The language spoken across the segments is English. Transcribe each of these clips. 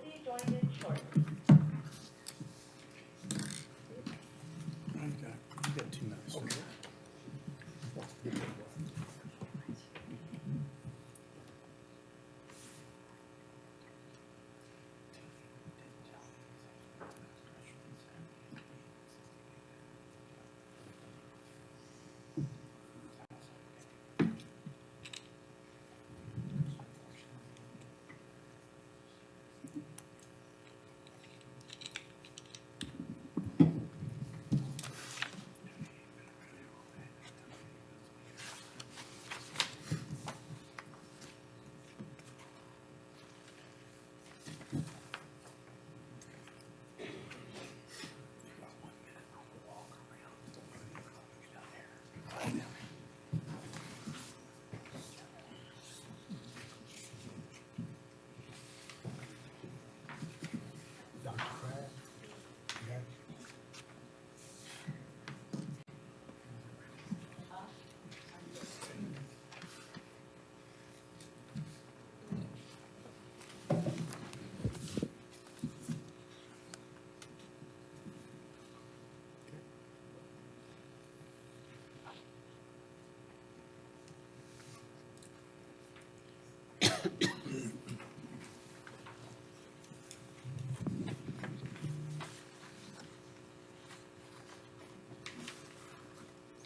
be joined in shortly. You got 2 minutes.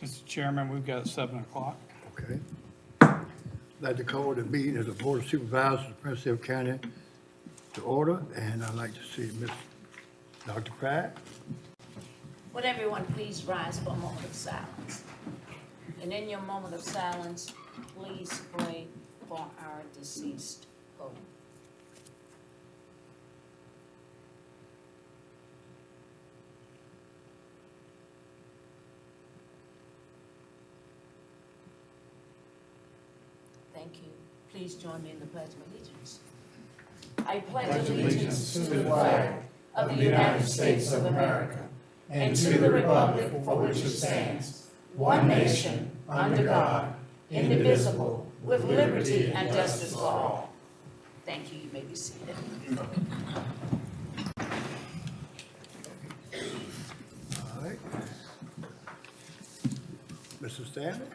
Mr. Chairman, we've got 7 o'clock. Okay. I'd like to call the meeting of the Board of Supervisors of Prince Edward County to order, and I'd like to see Ms. Dr. Pratt. Would everyone please rise for a moment of silence? And in your moment of silence, please pray for our deceased folk. Thank you. Please join me in the Pledge of Allegiance. I pledge allegiance to the flag of the United States of America and to the republic for which it stands, one nation, under God, indivisible, with liberty and justice for all. Thank you. You may be seated. All right. Mr. Stanley?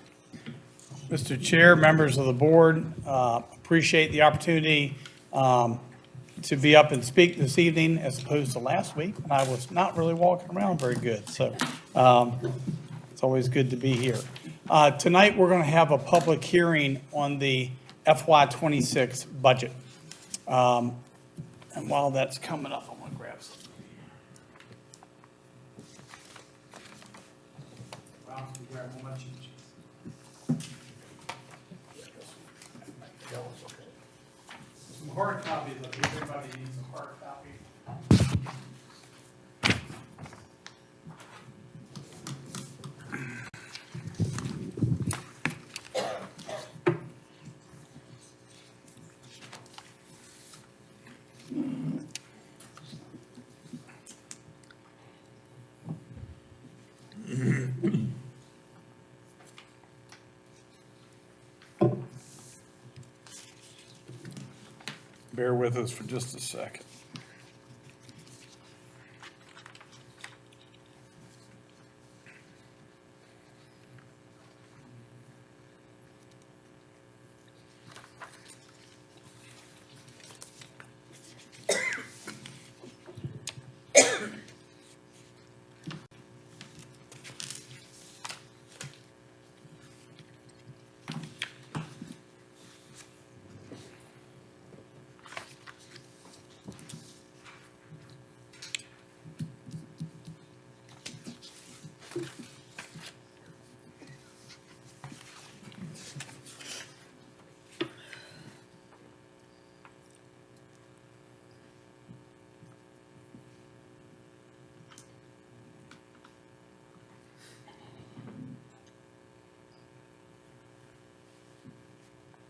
Mr. Chair, members of the board, appreciate the opportunity to be up and speak this evening as opposed to last week, and I was not really walking around very good, so it's always good to be here. Tonight, we're going to have a public hearing on the FY26 budget. And while that's coming up, I'm going to grab some. Wow, can you grab one of my cheat sheets? Some hard copies, I think everybody needs a hard copy. Bear with us for just a second.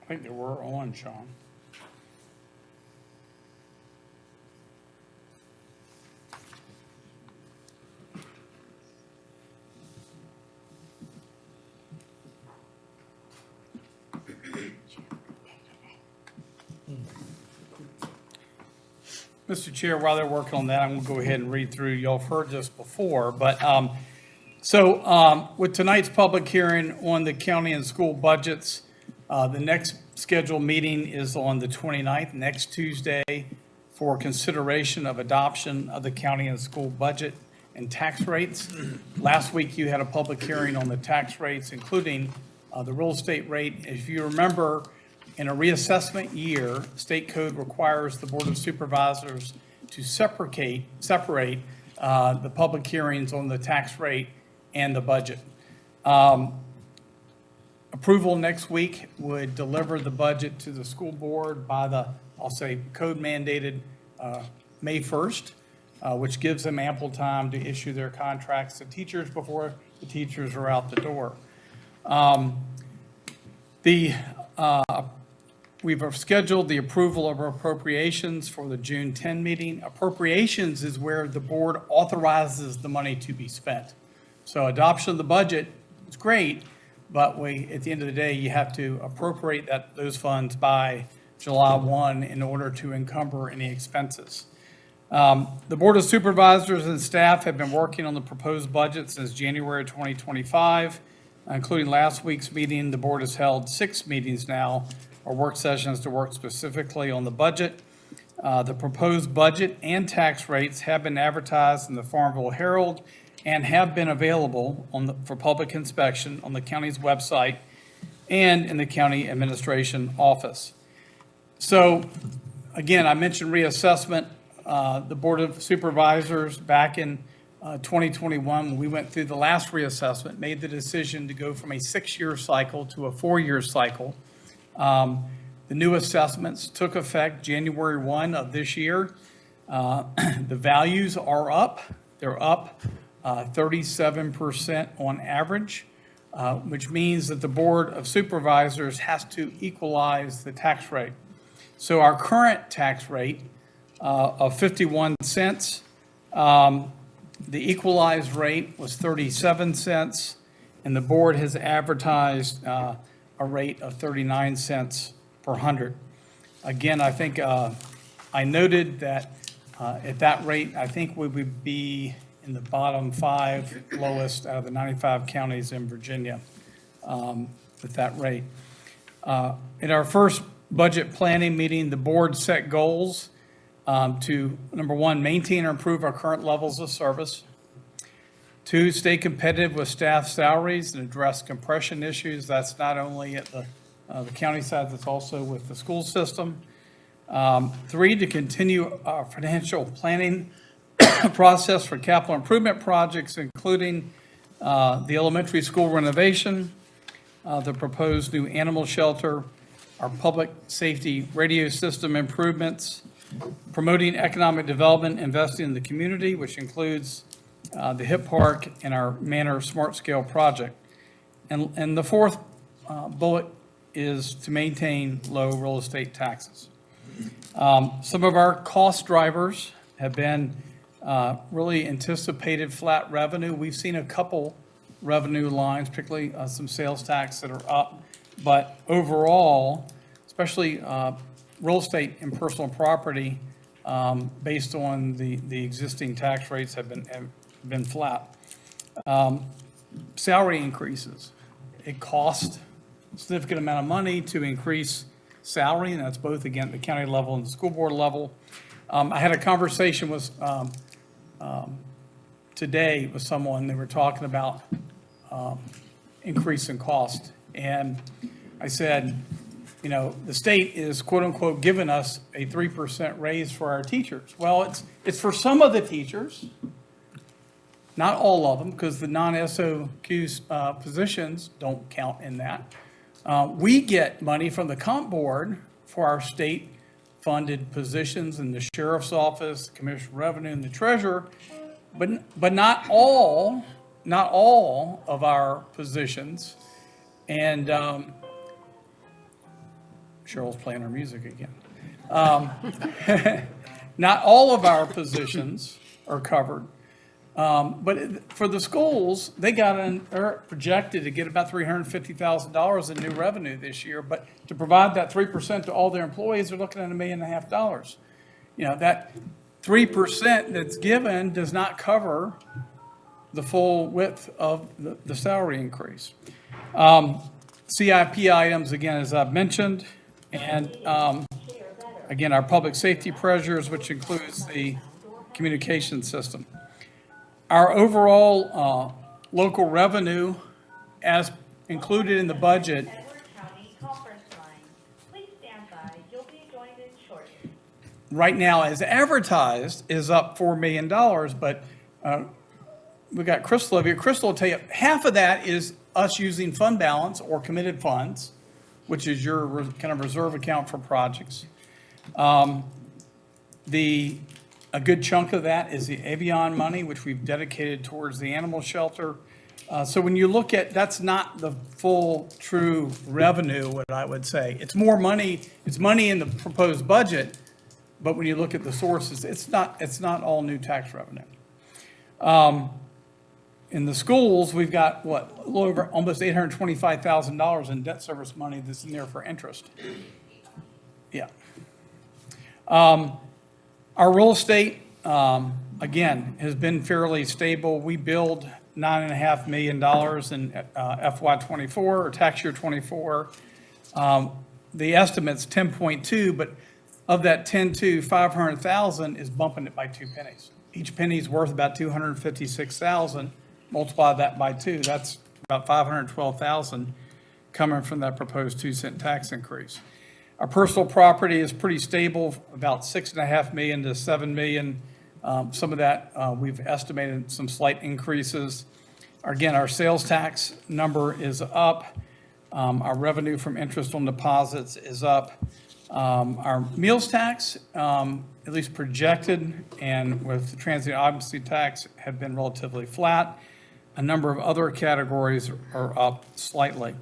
I think they were on, Sean. Mr. Chair, while they're working on that, I'm going to go ahead and read through. Y'all have heard this before, but with tonight's public hearing on the county and school budgets, the next scheduled meeting is on the 29th, next Tuesday, for consideration of adoption of the county and school budget and tax rates. Last week, you had a public hearing on the tax rates, including the real estate rate. If you remember, in a reassessment year, state code requires the Board of Supervisors to separate the public hearings on the tax rate and the budget. Approval next week would deliver the budget to the school board by the, I'll say, code mandated May 1st, which gives them ample time to issue their contracts to teachers before the teachers are out the door. We've scheduled the approval of appropriations for the June 10 meeting. Appropriations is where the board authorizes the money to be spent. So adoption of the budget is great, but at the end of the day, you have to appropriate those funds by July 1 in order to encumber any expenses. The Board of Supervisors and staff have been working on the proposed budget since January 2025, including last week's meeting. The board has held 6 meetings now, or work sessions, to work specifically on the budget. The proposed budget and tax rates have been advertised in the Farmville Herald and have been available for public inspection on the county's website and in the county administration office. So, again, I mentioned reassessment. The Board of Supervisors back in 2021, when we went through the last reassessment, made the decision to go from a 6-year cycle to a 4-year cycle. The new assessments took effect January 1 of this year. The values are up. They're up 37% on average, which means that the Board of Supervisors has to equalize the tax rate. So our current tax rate of 51 cents, the equalized rate was 37 cents, and the board has advertised a rate of 39 cents per hundred. Again, I think I noted that at that rate, I think we would be in the bottom 5 lowest out of the 95 counties in Virginia with that rate. In our first budget planning meeting, the board set goals to, number 1, maintain or improve our current levels of service. 2, stay competitive with staff salaries and address compression issues. That's not only at the county side, that's also with the school system. 3, to continue our financial planning process for capital improvement projects, including the elementary school renovation, the proposed new animal shelter, our public safety radio system improvements, promoting economic development, investing in the community, which includes the HIP Park and our Manor Smart Scale project. And the 4th bullet is to maintain low real estate taxes. Some of our cost drivers have been really anticipated flat revenue. We've seen a couple revenue lines, particularly some sales tax that are up. But overall, especially real estate and personal property, based on the existing tax rates, have been flat. Salary increases. It costs a significant amount of money to increase salary, and that's both, again, at the county level and the school board level. I had a conversation with today with someone. They were talking about increase in cost. And I said, you know, the state is quote unquote giving us a 3% raise for our teachers. Well, it's for some of the teachers, not all of them, because the non-SOQ positions don't count in that. We get money from the comp board for our state funded positions in the sheriff's office, the commissioner of revenue, and the treasurer, but not all of our positions. And Cheryl's playing her music again. Not all of our positions are covered. But for the schools, they're projected to get about $350,000 in new revenue this year. But to provide that 3% to all their employees, they're looking at $1.5 million. You know, 3% that's given does not cover the full width of the salary increase. CIP items, again, as I've mentioned, and again, our public safety pressures, which includes the communication system. Our overall local revenue, as included in the budget, Edward County conference line. Please stand by. You'll be joined in shortly. right now, as advertised, is up $4 million, but we got Crystal over here. Crystal will tell you, half of that is us using fund balance or committed funds, which is your kind of reserve account for projects. A good chunk of that is the Avion money, which we've dedicated towards the animal shelter. So when you look at, that's not the full true revenue, what I would say. It's more money, it's money in the proposed budget, but when you look at the sources, it's not all new tax revenue. In the schools, we've got a little over almost $825,000 in debt service money that's in there for interest. Yeah. Our real estate, again, has been fairly stable. We billed $9.5 million in FY '24 or tax year '24. The estimate's 10.2, but of that 10.2, 500,000 is bumping it by 2 pennies. Each penny's worth about 256,000. Multiply that by 2, that's about 512,000 coming from that proposed 2-cent tax increase. Our personal property is pretty stable, about $6.5 million to $7 million. Some of that we've estimated some slight increases. Again, our sales tax number is up. Our revenue from interest on deposits is up. Our meals tax, at least projected, and with the transient occupancy tax, have been relatively flat. A number of other categories are up slightly.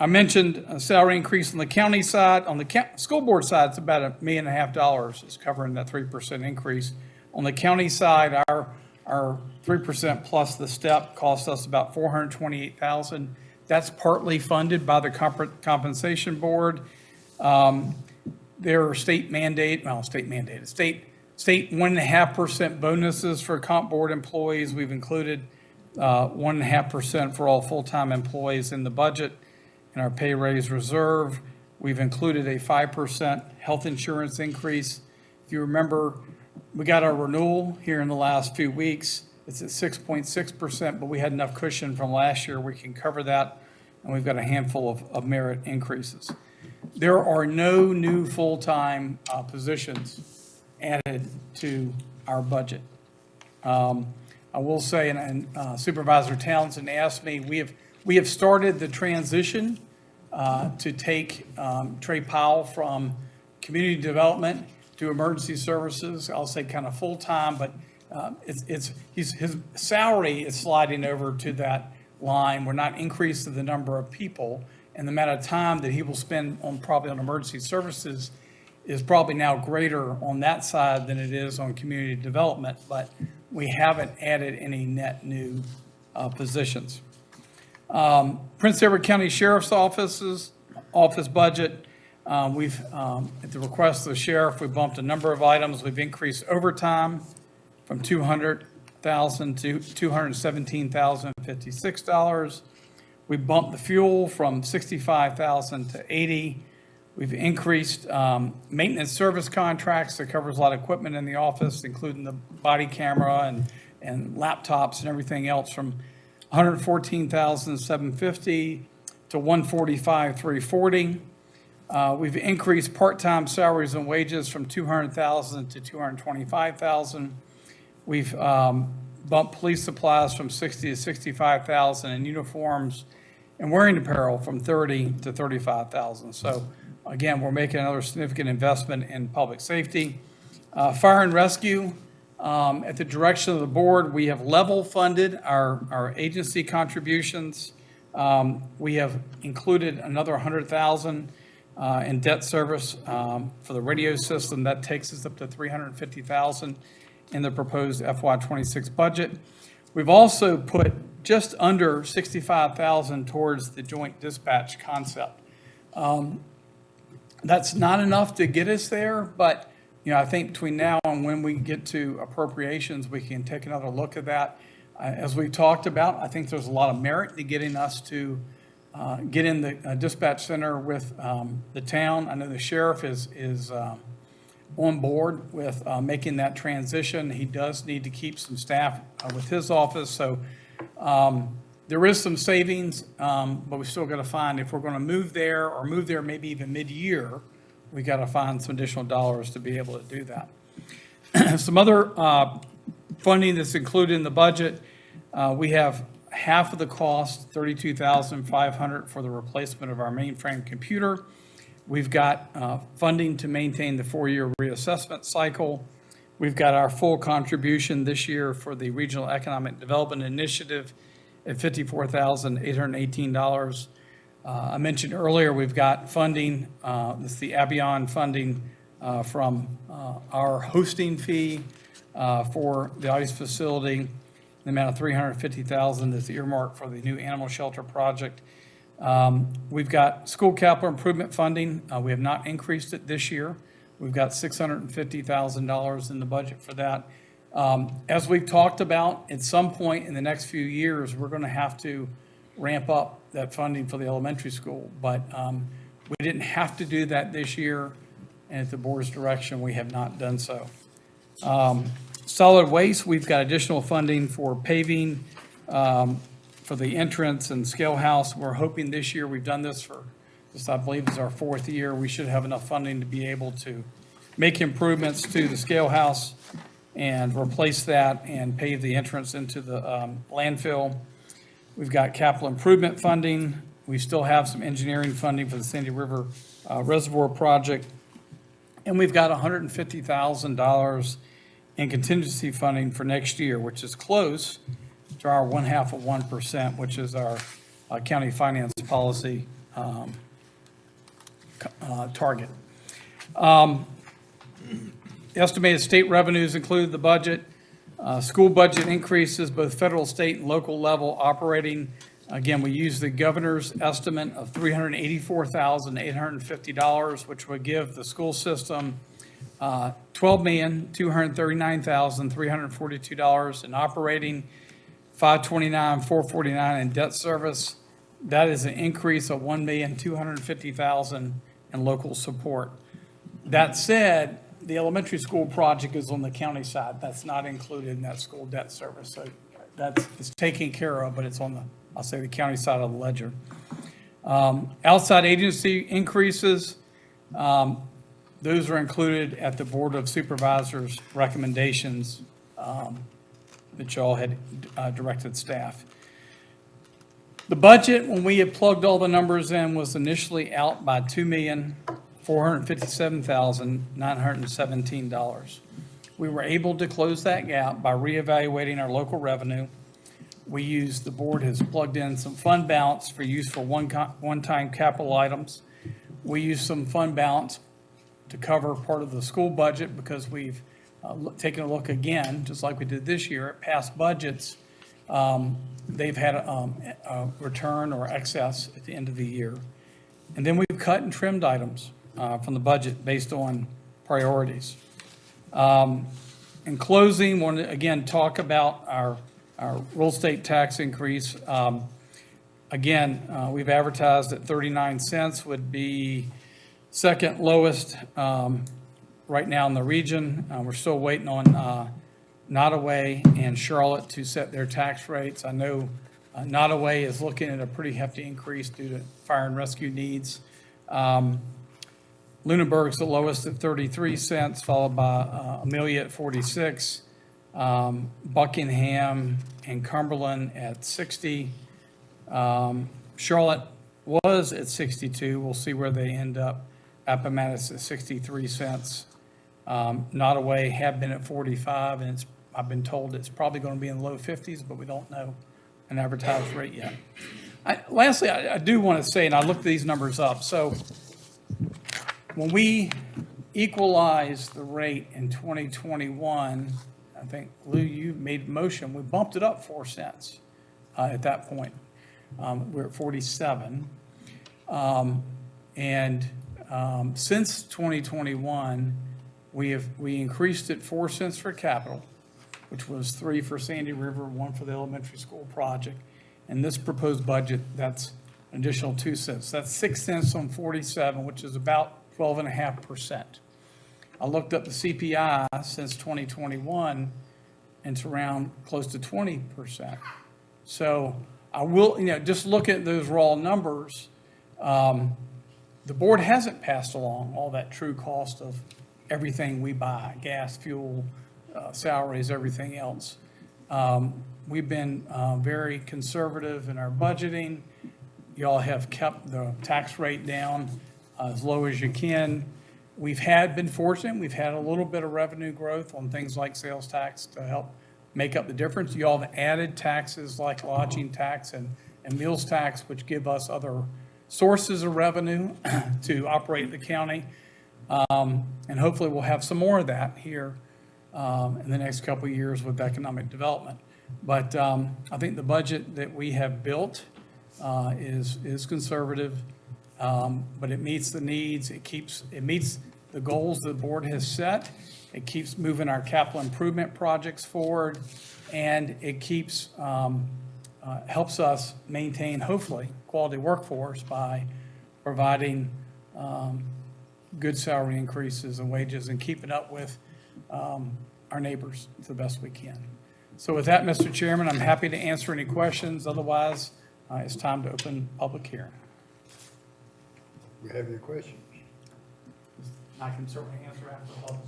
I mentioned a salary increase on the county side. On the school board side, it's about $1.5 million is covering that 3% increase. On the county side, our 3% plus the step costs us about $428,000. That's partly funded by the compensation board. There are state 1.5% bonuses for comp board employees. We've included 1.5% for all full-time employees in the budget. In our pay raise reserve, we've included a 5% health insurance increase. If you remember, we got our renewal here in the last few weeks. It's at 6.6%, but we had enough cushion from last year. We can cover that, and we've got a handful of merit increases. There are no new full-time positions added to our budget. I will say, and Supervisor Townsend asked me, we have started the transition to take Trey Powell from community development to emergency services. I'll say kind of full-time, but his salary is sliding over to that line. We're not increasing the number of people, and the amount of time that he will spend probably on emergency services is probably now greater on that side than it is on community development, but we haven't added any net new positions. Prince Edward County Sheriff's Office budget, we've, at the request of the sheriff, we bumped a number of items. We've increased overtime from $200,000 to $217,056. We bumped the fuel from $65,000 to $80,000. We've increased maintenance service contracts that covers a lot of equipment in the office, including the body camera and laptops and everything else, from $114,750 to $145,340. We've increased part-time salaries and wages from $200,000 to $225,000. We've bumped police supplies from $60,000 to $65,000, and uniforms and wearing apparel from $30,000 to $35,000. So again, we're making another significant investment in public safety. Fire and rescue, at the direction of the board, we have level funded our agency contributions. We have included another $100,000 in debt service for the radio system. That takes us up to $350,000 in the proposed FY '26 budget. We've also put just under $65,000 towards the joint dispatch concept. That's not enough to get us there, but I think between now and when we get to appropriations, we can take another look at that. As we talked about, I think there's a lot of merit to getting us to get in the dispatch center with the town. I know the sheriff is on board with making that transition. He does need to keep some staff with his office, so there is some savings, but we still got to find, if we're going to move there or move there maybe even mid-year, we got to find some additional dollars to be able to do that. Some other funding that's included in the budget, we have half of the cost, $32,500 for the replacement of our mainframe computer. We've got funding to maintain the 4-year reassessment cycle. We've got our full contribution this year for the Regional Economic Development Initiative at $54,818. I mentioned earlier, we've got funding, this is the Avion funding from our hosting fee for the ICE facility, the amount of $350,000 that's earmarked for the new animal shelter project. We've got school capital improvement funding. We have not increased it this year. We've got $650,000 in the budget for that. As we've talked about, at some point in the next few years, we're going to have to ramp up that funding for the elementary school. But we didn't have to do that this year, and at the board's direction, we have not done so. Solid waste, we've got additional funding for paving, for the entrance and scale house. We're hoping this year, we've done this for, this I believe is our 4th year, we should have enough funding to be able to make improvements to the scale house and replace that and pave the entrance into the landfill. We've got capital improvement funding. We still have some engineering funding for the Sandy River Reservoir project. And we've got $150,000 in contingency funding for next year, which is close to our 0.5%, which is our county finance policy target. Estimated state revenues include the budget. School budget increases, both federal, state, and local level operating. Again, we use the governor's estimate of $384,850, which would give the school system $12,239,342 in operating, $529,449 in debt service. That is an increase of $1,250,000 in local support. That said, the elementary school project is on the county side. That's not included in that school debt service. So it's taken care of, but it's on the, I'll say, the county side of the ledger. Outside agency increases, those are included at the Board of Supervisors recommendations that y'all had directed staff. The budget, when we had plugged all the numbers in, was initially out by $2,457,917. We were able to close that gap by reevaluating our local revenue. The board has plugged in some fund balance for use for one-time capital items. We used some fund balance to cover part of the school budget because we've taken a look again, just like we did this year, at past budgets. They've had a return or excess at the end of the year. And then we've cut and trimmed items from the budget based on priorities. In closing, want to again talk about our real estate tax increase. We've advertised at 39 cents, would be second lowest right now in the region. We're still waiting on Nottoway and Charlotte to set their tax rates. I know Nottoway is looking at a pretty hefty increase due to fire and rescue needs. Lunenburg's the lowest at 33 cents, followed by Amelia at 46, Buckingham and Cumberland at 60. Charlotte was at 62. We'll see where they end up. Appomattox at 63 cents. Nottoway have been at 45, and I've been told it's probably going to be in the low 50s, but we don't know an advertised rate yet. Lastly, I do want to say, and I looked these numbers up, so when we equalized the rate in 2021, I think, Lou, you made a motion, we bumped it up 4 cents at that point. We're at 47. Since 2021, We increased it 4 cents for capital, which was 3 for Sandy River, 1 for the elementary school project. And this proposed budget, that's an additional 2 cents. That's 6 cents on 47, which is about 12.5%. I looked up the CPI since 2021, and it's around close to 20%. So I will, just look at those raw numbers. The board hasn't passed along all that true cost of everything we buy, gas, fuel, salaries, everything else. We've been very conservative in our budgeting. Y'all have kept the tax rate down as low as you can. We've been fortunate. We've had a little bit of revenue growth on things like sales tax to help make up the difference. Y'all have added taxes like lodging tax and meals tax, which give us other sources of revenue to operate the county. And hopefully we'll have some more of that here in the next couple of years with economic development. But I think the budget that we have built is conservative, but it meets the needs. It meets the goals the board has set. It keeps moving our capital improvement projects forward, and it keeps helps us maintain, hopefully, quality workforce by providing good salary increases and wages and keeping up with our neighbors the best we can. So with that, Mr. Chairman, I'm happy to answer any questions. Otherwise, it's time to open public hearing. We have any questions? I can certainly answer after the public.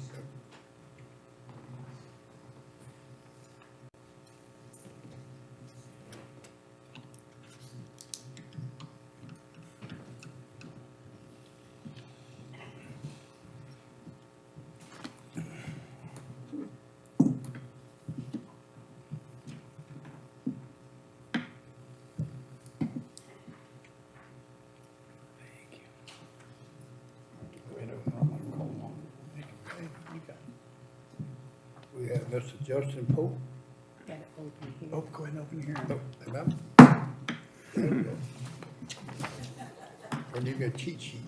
We have Mr. Justin Pope. Oh, go ahead and open the hearing. Oh, remember? There we go. When you get cheat sheet.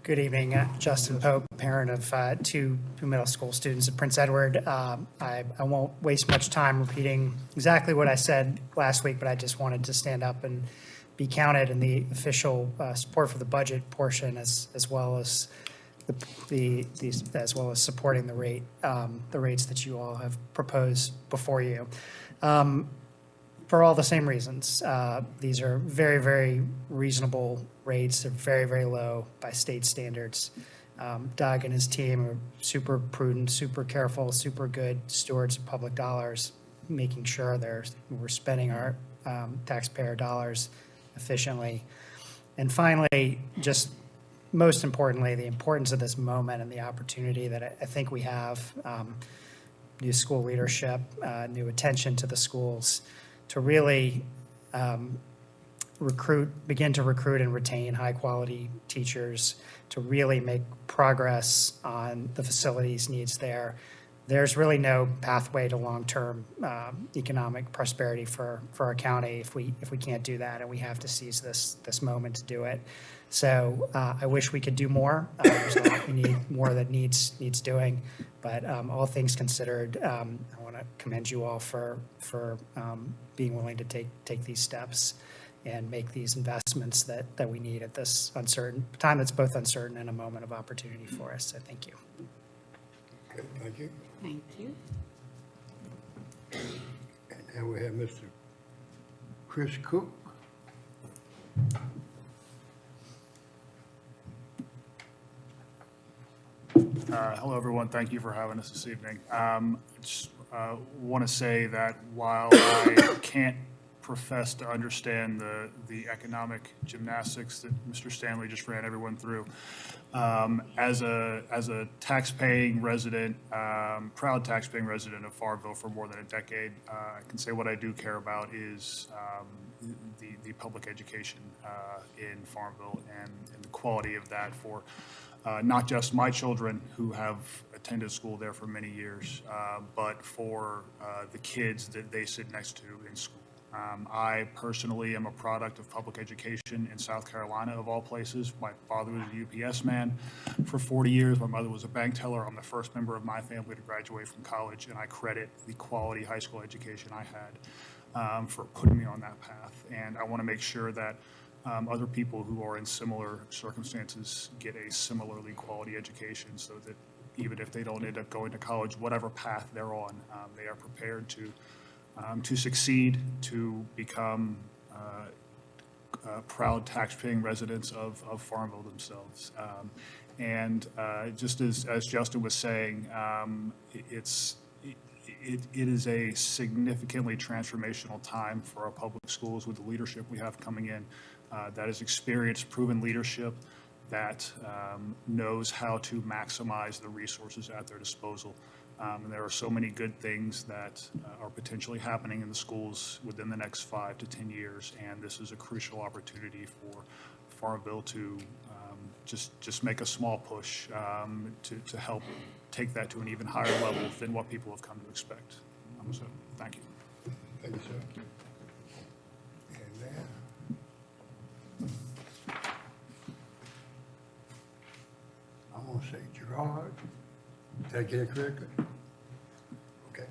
Good evening, Justin Pope, parent of two middle school students at Prince Edward. I won't waste much time repeating exactly what I said last week, but I just wanted to stand up and be counted in the official support for the budget portion, as well as as well as supporting the rates that you all have proposed before you. For all the same reasons. These are very, very reasonable rates. They're very, very low by state standards. Doug and his team are super prudent, super careful, super good stewards of public dollars, making sure we're spending our taxpayer dollars efficiently. And finally, just most importantly, the importance of this moment and the opportunity that I think we have, new school leadership, new attention to the schools, to really begin to recruit and retain high-quality teachers, to really make progress on the facilities needs there. There's really no pathway to long-term economic prosperity for our county if we can't do that, and we have to seize this moment to do it. So I wish we could do more. There's a lot we need more that needs doing, but all things considered, I want to commend you all for being willing to take these steps and make these investments that we need at this uncertain time that's both uncertain and a moment of opportunity for us. So thank you. Okay, thank you. Thank you. And now we have Mr. Chris Cook. Hello, everyone. Thank you for having us this evening. Just want to say that while I can't profess to understand the economic gymnastics that Mr. Stanley just ran everyone through, as a tax-paying resident, proud tax-paying resident of Farmville for more than a decade, I can say what I do care about is the public education in Farmville and the quality of that for not just my children who have attended school there for many years, but for the kids that they sit next to in school. I personally am a product of public education in South Carolina, of all places. My father was a UPS man for 40 years. My mother was a bank teller. I'm the first member of my family to graduate from college, and I credit the quality high school education I had for putting me on that path. And I want to make sure that other people who are in similar circumstances get a similarly quality education, so that even if they don't end up going to college, whatever path they're on, they are prepared to succeed, to become proud tax-paying residents of Farmville themselves. And just as Justin was saying, it is a significantly transformational time for our public schools with the leadership we have coming in that is experienced, proven leadership that knows how to maximize the resources at their disposal. And there are so many good things that are potentially happening in the schools within the next 5 to 10 years, and this is a crucial opportunity for Farmville to just make a small push to help take that to an even higher level than what people have come to expect. So, thank you. Thank you, sir. And now, I'm gonna say Gerard. Did I get it correctly? Okay,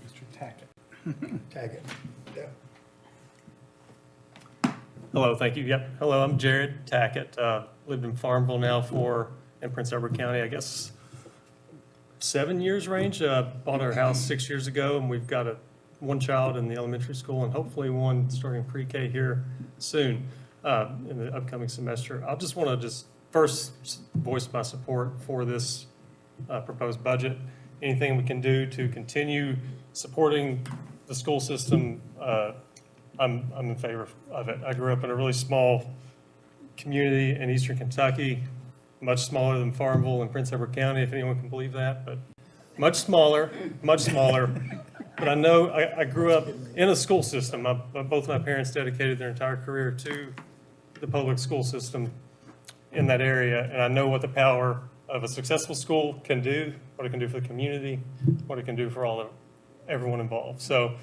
Mr. Tackett. tag it. Yeah. Hello, thank you. Yep. Hello, I'm Jared Tackett. Lived in Farmville now in Prince Edward County, I guess, 7 years range. Bought our house 6 years ago, and we've got one child in the elementary school and hopefully one starting pre-K here soon in the upcoming semester. I just want to first voice my support for this proposed budget. Anything we can do to continue supporting the school system, I'm in favor of it. I grew up in a really small community in eastern Kentucky, much smaller than Farmville in Prince Edward County, if anyone can believe that, but much smaller. But I know I grew up in a school system. Both my parents dedicated their entire career to the public school system in that area, and I know what the power of a successful school can do, what it can do for the community, what it can do for everyone involved. So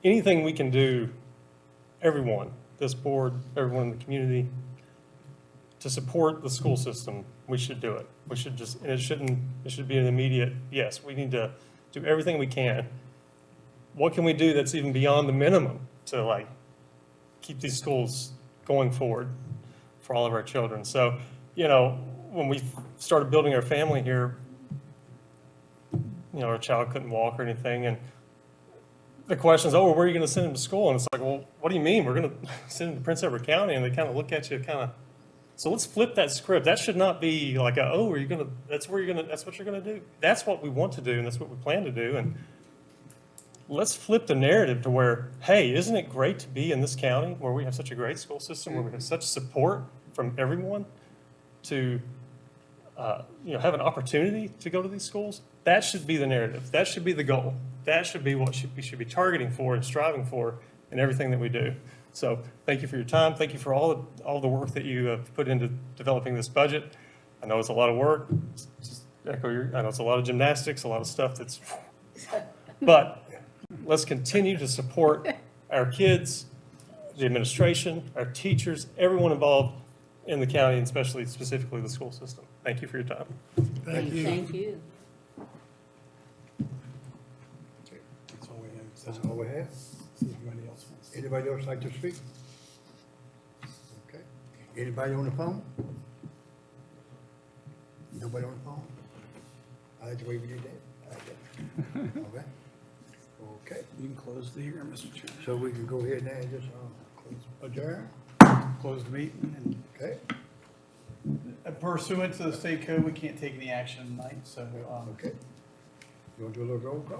anything we can do, everyone, this board, everyone in the community, to support the school system, we should do it. We should and it should be an immediate, yes, we need to do everything we can. What can we do that's even beyond the minimum to keep these schools going forward for all of our children? So, when we started building our family here, our child couldn't walk or anything, and the question is, where are you going to send him to school? And it's like, well, what do you mean? We're going to send him to Prince Edward County, and they kind of look at you so let's flip that script. That should not be like that's what you're going to do. That's what we want to do, and that's what we plan to do. And let's flip the narrative to where, hey, isn't it great to be in this county where we have such a great school system, where we have such support from everyone to have an opportunity to go to these schools? That should be the narrative. That should be the goal. That should be what we should be targeting for and striving for in everything that we do. So thank you for your time. Thank you for all the work that you have put into developing this budget. I know it's a lot of work. I know it's a lot of gymnastics, a lot of stuff but let's continue to support our kids, the administration, our teachers, everyone involved in the county, and specifically the school system. Thank you for your time. Thank you. Thank you. That's all we have. That's all we have. See if anybody else wants. Anybody else like to speak? Okay. Anybody on the phone? Nobody on the phone? I like the way we did that. I like that. Okay. Okay. You can close the hearing, Mr. Chair. So we can go ahead now and just adjourn? Close the meeting. Okay. And pursuant to the state code, we can't take any action tonight, so Okay. You want to do a little roll call?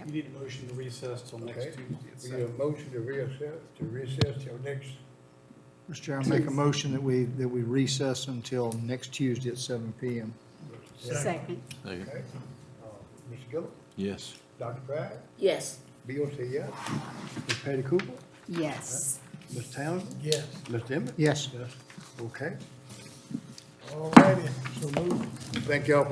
you need a motion to recess till next Okay. Tuesday at We need 7. a motion to recess till next, Mr. Chair, I make a motion that we recess until next Tuesday at 7 p.m. Second. okay? Mr. Gillum? Yes. Dr. Pratt? Yes. Bill say yes. Ms. Patty Cooper? Yes. Ms. Townsend? Yes. Mr. Emmett? Yes. Okay. All righty, so move. Thank y'all for